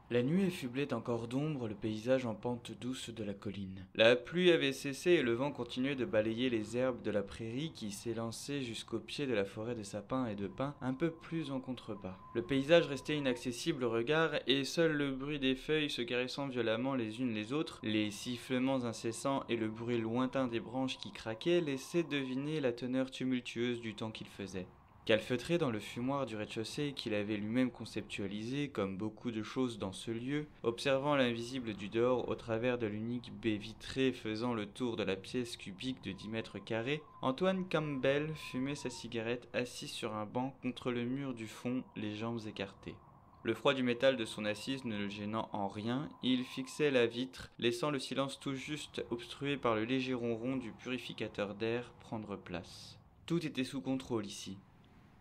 La nuit affublait encore d'ombre le paysage en pente douce de la colline. La pluie avait cessé et le vent continuait de balayer les herbes de la prairie qui s'élançaient jusqu'au pied de la forêt de sapins et de pins un peu plus en contrebas. Le paysage restait inaccessible au regard et seul le bruit des feuilles se caressant violemment les unes les autres, les sifflements incessants et le bruit lointain des branches qui craquaient laissaient deviner la teneur tumultueuse du temps qu'il faisait. Calfeutré dans le fumoir du rez-de-chaussée qu'il avait lui-même conceptualisé comme beaucoup de choses dans ce lieu, observant l'invisible du dehors au travers de l'unique baie vitrée faisant le tour de la pièce cubique de 10 mètres carrés, Antoine Campbell fumait sa cigarette assis sur un banc contre le mur du fond, les jambes écartées. Le froid du métal de son assise ne le gênant en rien, il fixait la vitre, laissant le silence tout juste obstrué par le léger ronron du purificateur d'air prendre place. Tout était sous contrôle ici.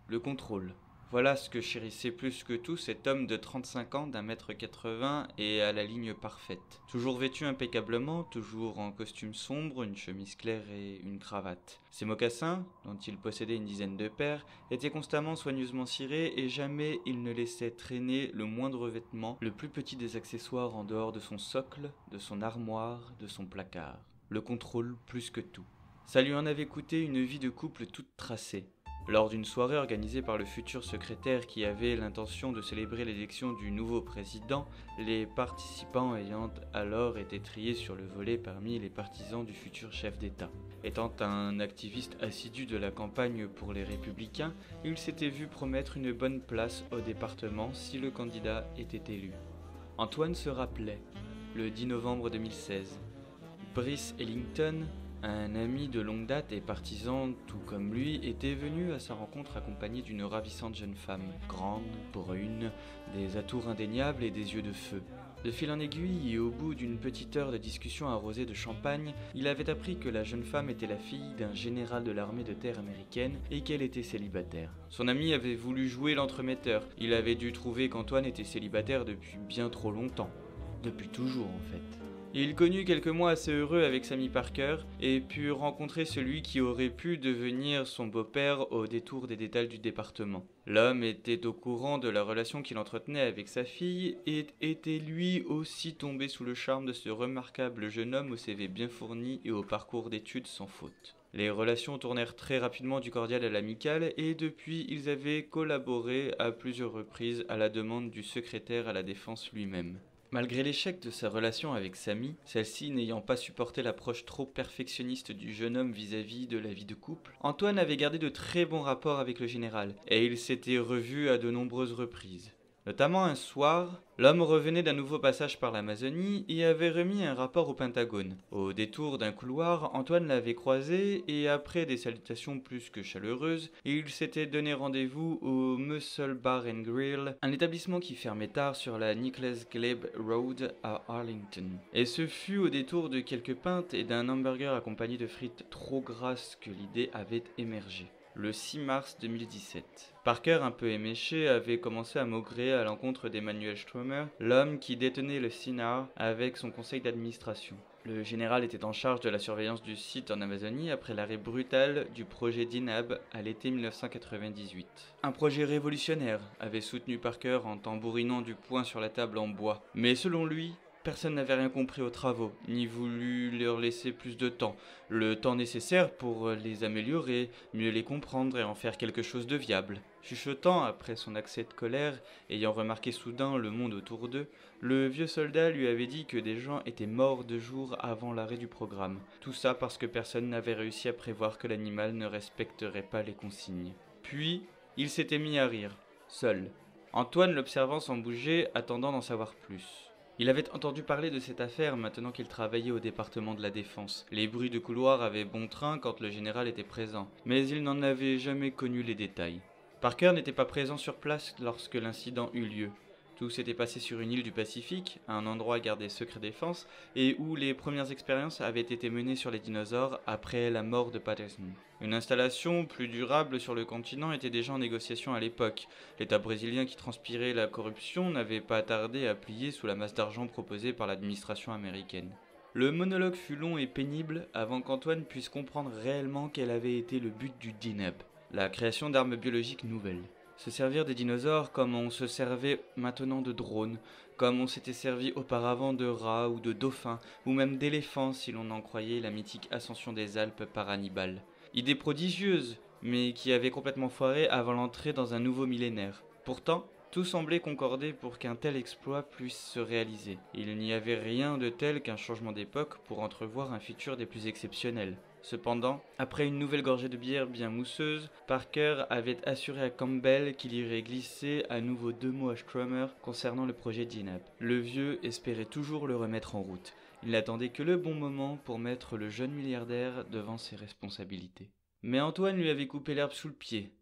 Le contrôle. Voilà ce que chérissait plus que tout cet homme de 35 ans d'1 m 80 et à la ligne parfaite. Toujours vêtu impeccablement, toujours en costume sombre, une chemise claire et une cravate. Ses mocassins, dont il possédait une dizaine de paires, étaient constamment soigneusement cirés et jamais il ne laissait traîner le moindre vêtement, le plus petit des accessoires en dehors de son socle, de son armoire, de son placard. Le contrôle plus que tout. Ça lui en avait coûté une vie de couple toute tracée. Lors d'une soirée organisée par le futur secrétaire qui avait l'intention de célébrer l'élection du nouveau président, les participants ayant alors été triés sur le volet parmi les partisans du futur chef d'État. Étant un activiste assidu de la campagne pour les Républicains, il s'était vu promettre une bonne place au département si le candidat était élu. Antoine se rappelait, le 10 novembre 2016, Brice Ellington, un ami de longue date et partisan tout comme lui, était venu à sa rencontre accompagné d'une ravissante jeune femme, grande, brune, des atours indéniables et des yeux de feu. De fil en aiguille et au bout d'une petite heure de discussion arrosée de champagne, il avait appris que la jeune femme était la fille d'un général de l'armée de terre américaine et qu'elle était célibataire. Son ami avait voulu jouer l'entremetteur, il avait dû trouver qu'Antoine était célibataire depuis bien trop longtemps. Depuis toujours en fait. Il connut quelques mois assez heureux avec Sammy Parker et put rencontrer celui qui aurait pu devenir son beau-père au détour des détails du département. L'homme était au courant de la relation qu'il entretenait avec sa fille et était lui aussi tombé sous le charme de ce remarquable jeune homme au CV bien fourni et au parcours d'études sans faute. Les relations tournèrent très rapidement du cordial à l'amical et depuis ils avaient collaboré à plusieurs reprises à la demande du secrétaire à la défense lui-même. Malgré l'échec de sa relation avec Sammy, celle-ci n'ayant pas supporté l'approche trop perfectionniste du jeune homme vis-à-vis de la vie de couple, Antoine avait gardé de très bons rapports avec le général, et ils s'étaient revus à de nombreuses reprises. Notamment un soir, l'homme revenait d'un nouveau passage par l'Amazonie et avait remis un rapport au Pentagone. Au détour d'un couloir, Antoine l'avait croisé et après des salutations plus que chaleureuses, il s'était donné rendez-vous au Muscle Bar and Grill, un établissement qui fermait tard sur la Nicholas Glebe Road à Arlington. Et ce fut au détour de quelques pintes et d'un hamburger accompagné de frites trop grasses que l'idée avait émergé. Le 6 mars 2017. Parker, un peu éméché, avait commencé à maugréer à l'encontre d'Emmanuel Stromer, l'homme qui détenait le CNR avec son conseil d'administration. Le général était en charge de la surveillance du site en Amazonie après l'arrêt brutal du projet DINAB à l'été 1998. Un projet révolutionnaire, avait soutenu Parker en tambourinant du poing sur la table en bois. Mais selon lui, personne n'avait rien compris aux travaux, ni voulu leur laisser plus de temps, le temps nécessaire pour les améliorer, mieux les comprendre et en faire quelque chose de viable. Chuchotant après son accès de colère, ayant remarqué soudain le monde autour d'eux, le vieux soldat lui avait dit que des gens étaient morts 2 jours avant l'arrêt du programme. Tout ça parce que personne n'avait réussi à prévoir que l'animal ne respecterait pas les consignes. Puis, il s'était mis à rire, seul. Antoine l'observant sans bouger, attendant d'en savoir plus. Il avait entendu parler de cette affaire maintenant qu'il travaillait au département de la Défense. Les bruits de couloir avaient bon train quand le général était présent, mais il n'en avait jamais connu les détails. Parker n'était pas présent sur place lorsque l'incident eut lieu. Tout s'était passé sur une île du Pacifique, un endroit gardé secret défense, et où les premières expériences avaient été menées sur les dinosaures après la mort de Patterson. Une installation plus durable sur le continent était déjà en négociation à l'époque. L'État brésilien qui transpirait la corruption n'avait pas tardé à plier sous la masse d'argent proposée par l'administration américaine. Le monologue fut long et pénible avant qu'Antoine puisse comprendre réellement quel avait été le but du DINAB, la création d'armes biologiques nouvelles. Se servir des dinosaures comme on se servait maintenant de drones, comme on s'était servi auparavant de rats ou de dauphins, ou même d'éléphants si l'on en croyait la mythique ascension des Alpes par Hannibal. Idée prodigieuse, mais qui avait complètement foiré avant l'entrée dans un nouveau millénaire. Pourtant, tout semblait concorder pour qu'un tel exploit puisse se réaliser. Il n'y avait rien de tel qu'un changement d'époque pour entrevoir un futur des plus exceptionnels. Cependant, après une nouvelle gorgée de bière bien mousseuse, Parker avait assuré à Campbell qu'il irait glisser à nouveau 2 mots à Strummer concernant le projet Dinab. Le vieux espérait toujours le remettre en route. Il n'attendait que le bon moment pour mettre le jeune milliardaire devant ses responsabilités. Mais Antoine lui avait coupé l'herbe sous le pied.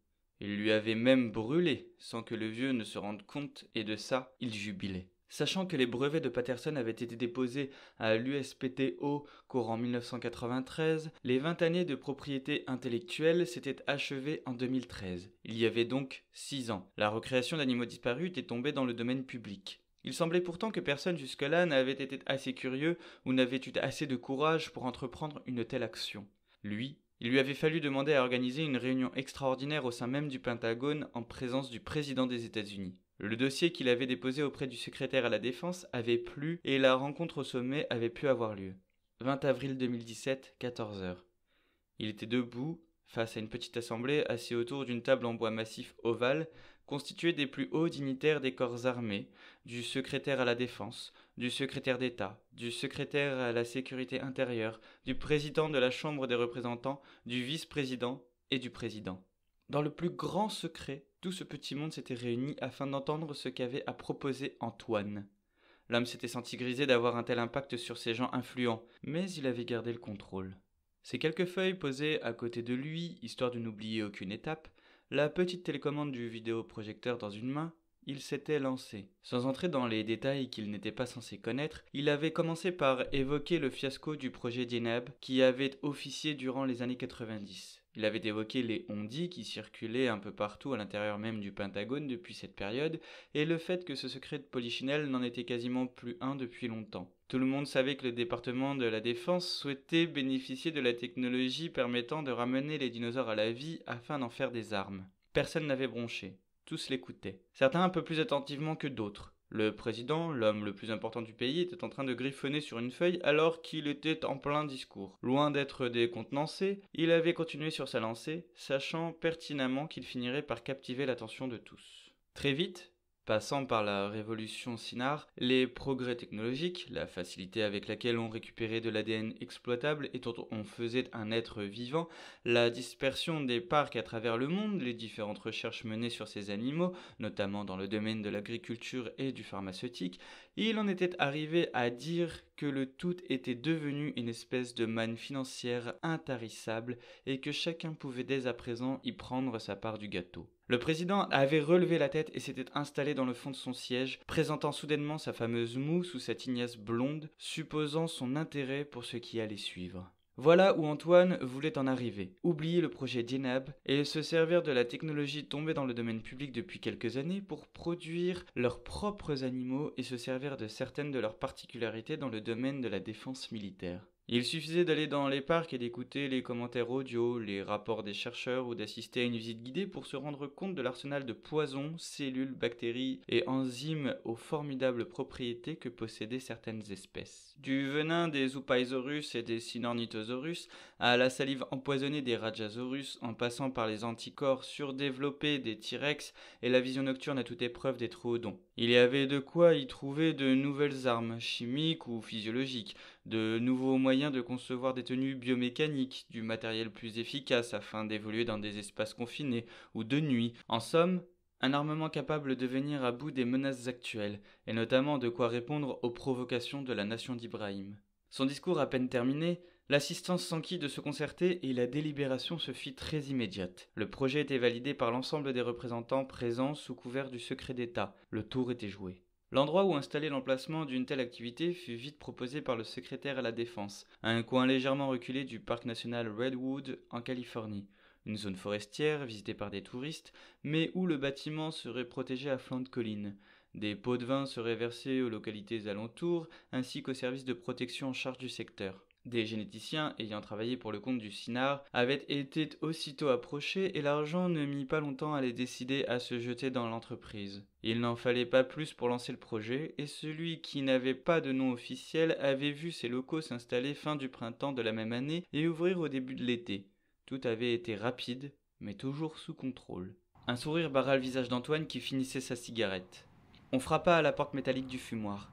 Il lui avait même brûlé, sans que le vieux ne se rende compte, et de ça, il jubilait. Sachant que les brevets de Patterson avaient été déposés à l'USPTO courant 1993, les 20 années de propriété intellectuelle s'étaient achevées en 2013. Il y avait donc 6 ans. La recréation d'animaux disparus était tombée dans le domaine public. Il semblait pourtant que personne jusque-là n'avait été assez curieux ou n'avait eu assez de courage pour entreprendre une telle action. Il lui avait fallu demander à organiser une réunion extraordinaire au sein même du Pentagone en présence du président des États-Unis. Le dossier qu'il avait déposé auprès du secrétaire à la Défense avait plu et la rencontre au sommet avait pu avoir lieu. 20 avril 2017, 14 heures. Il était debout, face à une petite assemblée, assis autour d'une table en bois massif ovale, constituée des plus hauts dignitaires des corps armés, du secrétaire à la Défense, du secrétaire d'État, du secrétaire à la Sécurité intérieure, du président de la Chambre des représentants, du vice-président et du président. Dans le plus grand secret, tout ce petit monde s'était réuni afin d'entendre ce qu'avait à proposer Antoine. L'homme s'était senti grisé d'avoir un tel impact sur ces gens influents, mais il avait gardé le contrôle. Ces quelques feuilles posées à côté de lui, histoire de n'oublier aucune étape, la petite télécommande du vidéoprojecteur dans une main, il s'était lancé. Sans entrer dans les détails qu'il n'était pas censé connaître, il avait commencé par évoquer le fiasco du projet Dinab qui avait officié durant les années 90. Il avait évoqué les on-dit qui circulaient un peu partout à l'intérieur même du Pentagone depuis cette période, et le fait que ce secret de Polichinelle n'en était quasiment plus un depuis longtemps. Tout le monde savait que le département de la Défense souhaitait bénéficier de la technologie permettant de ramener les dinosaures à la vie afin d'en faire des armes. Personne n'avait bronché. Tous l'écoutaient. Certains un peu plus attentivement que d'autres. Le président, l'homme le plus important du pays, était en train de griffonner sur une feuille alors qu'il était en plein discours. Loin d'être décontenancé, il avait continué sur sa lancée, sachant pertinemment qu'il finirait par captiver l'attention de tous. Très vite, passant par la révolution Synart, les progrès technologiques, la facilité avec laquelle on récupérait de l'ADN exploitable et dont on faisait un être vivant, la dispersion des parcs à travers le monde, les différentes recherches menées sur ces animaux, notamment dans le domaine de l'agriculture et du pharmaceutique, il en était arrivé à dire que le tout était devenu une espèce de manne financière intarissable et que chacun pouvait dès à présent y prendre sa part du gâteau. Le président avait relevé la tête et s'était installé dans le fond de son siège, présentant soudainement sa fameuse moue sous sa tignasse blonde, supposant son intérêt pour ce qui allait suivre. Voilà où Antoine voulait en arriver, oublier le projet Dinab et se servir de la technologie tombée dans le domaine public depuis quelques années pour produire leurs propres animaux et se servir de certaines de leurs particularités dans le domaine de la défense militaire. Il suffisait d'aller dans les parcs et d'écouter les commentaires audio, les rapports des chercheurs ou d'assister à une visite guidée pour se rendre compte de l'arsenal de poisons, cellules, bactéries et enzymes aux formidables propriétés que possédaient certaines espèces. Du venin des Zoopaesaurus et des Sinornithosaurus à la salive empoisonnée des Rajasaurus en passant par les anticorps surdéveloppés des T-Rex et la vision nocturne à toute épreuve des Troodons. Il y avait de quoi y trouver de nouvelles armes, chimiques ou physiologiques, de nouveaux moyens de concevoir des tenues biomécaniques, du matériel plus efficace afin d'évoluer dans des espaces confinés ou de nuit. En somme, un armement capable de venir à bout des menaces actuelles, et notamment de quoi répondre aux provocations de la nation d'Ibrahim. Son discours à peine terminé, l'assistance s'enquit de se concerter et la délibération se fit très immédiate. Le projet était validé par l'ensemble des représentants présents sous couvert du secret d'État. Le tour était joué. L'endroit où installer l'emplacement d'une telle activité fut vite proposé par le secrétaire à la Défense, à un coin légèrement reculé du parc national Redwood en Californie, une zone forestière visitée par des touristes, mais où le bâtiment serait protégé à flanc de colline. Des pots de vin seraient versés aux localités alentours, ainsi qu'aux services de protection en charge du secteur. Des généticiens ayant travaillé pour le compte du CINAR avaient été aussitôt approchés et l'argent ne mit pas longtemps à les décider à se jeter dans l'entreprise. Il n'en fallait pas plus pour lancer le projet et celui qui n'avait pas de nom officiel avait vu ses locaux s'installer fin du printemps de la même année et ouvrir au début de l'été. Tout avait été rapide, mais toujours sous contrôle. Un sourire barra le visage d'Antoine qui finissait sa cigarette. On frappa à la porte métallique du fumoir.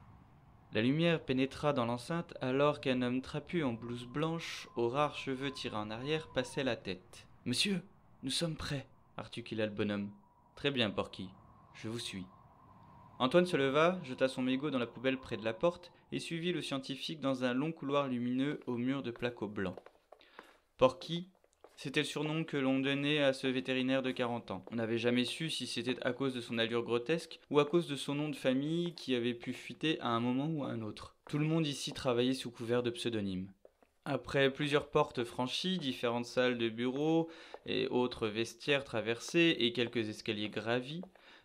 La lumière pénétra dans l'enceinte alors qu'un homme trapu en blouse blanche, aux rares cheveux tirés en arrière, passait la tête. « Monsieur, nous sommes prêts » articula le bonhomme. « Très bien, Porky, je vous suis. » Antoine se leva, jeta son mégot dans la poubelle près de la porte et suivit le scientifique dans un long couloir lumineux aux murs de placo blanc. Porky, c'était le surnom que l'on donnait à ce vétérinaire de 40 ans. On n'avait jamais su si c'était à cause de son allure grotesque ou à cause de son nom de famille qui avait pu fuiter à un moment ou à un autre. Tout le monde ici travaillait sous couvert de pseudonymes. Après plusieurs portes franchies, différentes salles de bureaux et autres vestiaires traversés et quelques escaliers gravis,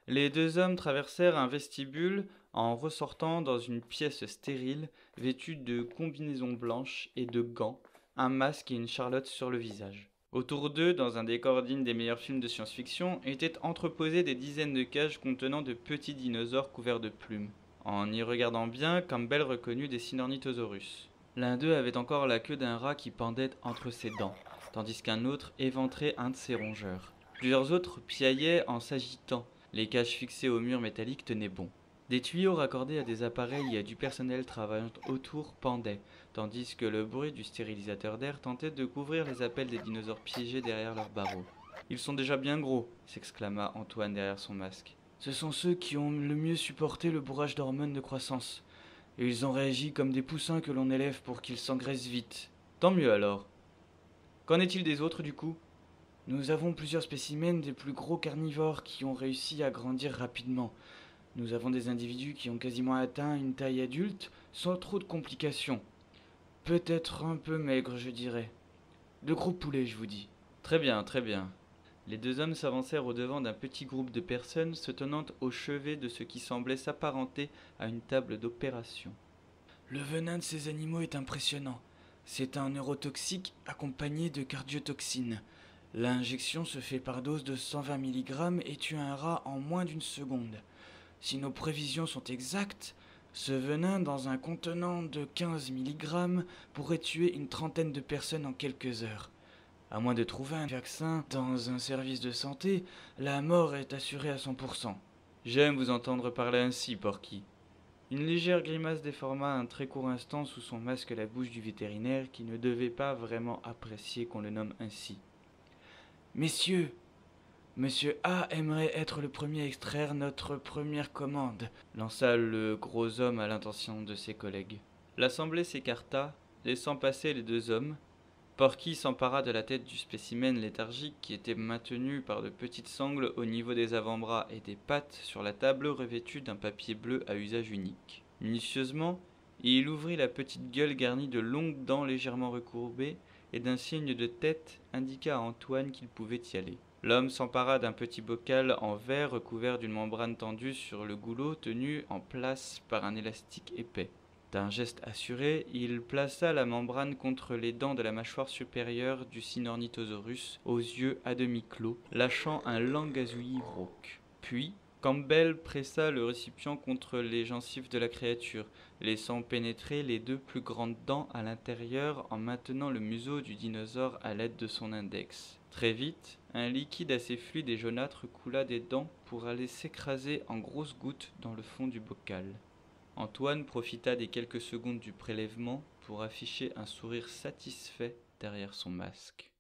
les deux hommes traversèrent un vestibule en ressortant dans une pièce stérile vêtue de combinaisons blanches et de gants, un masque et une charlotte sur le visage. Autour d'eux, dans un décor digne des meilleurs films de science-fiction, étaient entreposées des dizaines de cages contenant de petits dinosaures couverts de plumes. En y regardant bien, Campbell reconnut des Sinornithosaurus. L'un d'eux avait encore la queue d'un rat qui pendait entre ses dents, tandis qu'un autre éventrait un de ses rongeurs. Plusieurs autres piaillaient en s'agitant. Les cages fixées au mur métallique tenaient bon. Des tuyaux raccordés à des appareils et à du personnel travaillant autour pendaient, tandis que le bruit du stérilisateur d'air tentait de couvrir les appels des dinosaures piégés derrière leurs barreaux. « Ils sont déjà bien gros !» s'exclama Antoine derrière son masque. « Ce sont ceux qui ont le mieux supporté le bourrage d'hormones de croissance. Et ils ont réagi comme des poussins que l'on élève pour qu'ils s'engraissent vite. Tant mieux alors. Qu'en est-il des autres du coup ? Nous avons plusieurs spécimens des plus gros carnivores qui ont réussi à grandir rapidement. Nous avons des individus qui ont quasiment atteint une taille adulte sans trop de complications. Peut-être un peu maigre, je dirais. De gros poulets, je vous dis. Très bien, très bien. Les deux hommes s'avancèrent au-devant d'un petit groupe de personnes se tenant au chevet de ce qui semblait s'apparenter à une table d'opération. Le venin de ces animaux est impressionnant. C'est un neurotoxique accompagné de cardiotoxines. L'injection se fait par dose de 120 mg et tue un rat en moins d'une seconde. Si nos prévisions sont exactes, ce venin dans un contenant de 15 mg pourrait tuer une trentaine de personnes en quelques heures. À moins de trouver un vaccin dans un service de santé, la mort est assurée à 100%. J'aime vous entendre parler ainsi, Porky. Une légère grimace déforma un très court instant sous son masque la bouche du vétérinaire qui ne devait pas vraiment apprécier qu'on le nomme ainsi. Messieurs, Monsieur A aimerait être le premier à extraire notre première commande, lança le gros homme à l'intention de ses collègues. L'assemblée s'écarta, laissant passer les deux hommes. Porky s'empara de la tête du spécimen léthargique qui était maintenu par de petites sangles au niveau des avant-bras et des pattes sur la table revêtue d'un papier bleu à usage unique. Minutieusement, il ouvrit la petite gueule garnie de longues dents légèrement recourbées et d'un signe de tête indiqua à Antoine qu'il pouvait y aller. L'homme s'empara d'un petit bocal en verre recouvert d'une membrane tendue sur le goulot tenu en place par un élastique épais. D'un geste assuré, il plaça la membrane contre les dents de la mâchoire supérieure du Sinornithosaurus, aux yeux à demi clos, lâchant un lent gazouillis rauque. Puis, Campbell pressa le récipient contre les gencives de la créature, laissant pénétrer les deux plus grandes dents à l'intérieur en maintenant le museau du dinosaure à l'aide de son index. Très vite, un liquide assez fluide et jaunâtre coula des dents pour aller s'écraser en grosses gouttes dans le fond du bocal. Antoine profita des quelques secondes du prélèvement pour afficher un sourire satisfait derrière son masque.